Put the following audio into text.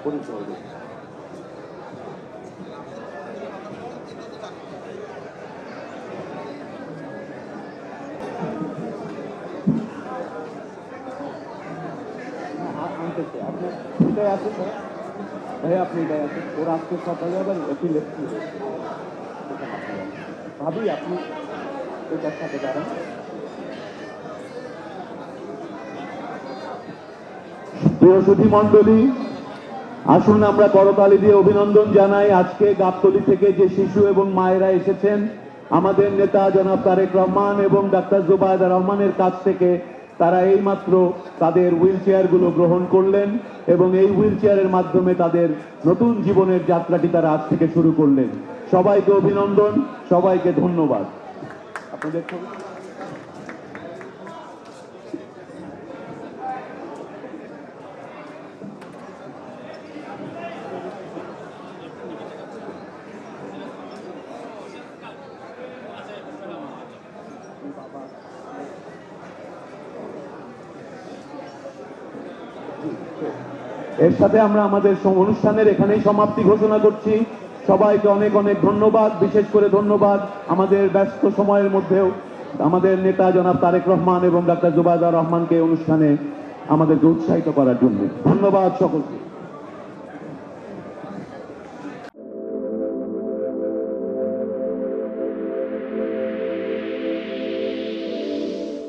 পরিচয় দেব। আনতেছে আপনার এটাই আছে স্যার, ভাই আপনি এটাই আছে, ওর আজকে সকালে আবার এপিলেপসি হয়েছে। ভাবি আপনি ওইটার সাথে দাঁড়ান। প্রিয় সুধী মণ্ডলী, আসুন আমরা করতালি দিয়ে অভিনন্দন জানাই। আজকে গাবতলী থেকে যে শিশু এবং মায়েরা এসেছেন আমাদের নেতা জনাব তারেক রহমান এবং ডাক্তার জুবায়েদা রহমানের কাছ থেকে, তারা এইমাত্র তাদের হুইল চেয়ারগুলো গ্রহণ করলেন এবং এই হুইল চেয়ারের মাধ্যমে তাদের নতুন জীবনের যাত্রাটি তারা আজ থেকে শুরু করলেন। সবাইকে অভিনন্দন, সবাইকে ধন্যবাদ। আপনাদের এর সাথে আমরা আমাদের অনুষ্ঠানের এখানেই সমাপ্তি ঘোষণা করছি। সবাইকে অনেক অনেক ধন্যবাদ। বিশেষ করে ধন্যবাদ আমাদের ব্যস্ত সময়ের মধ্যেও আমাদের নেতা জনাব তারেক রহমান এবং ডাক্তার জুবায়েদা রহমানকে অনুষ্ঠানে আমাদেরকে উৎসাহিত করার জন্য। ধন্যবাদ সকলকে।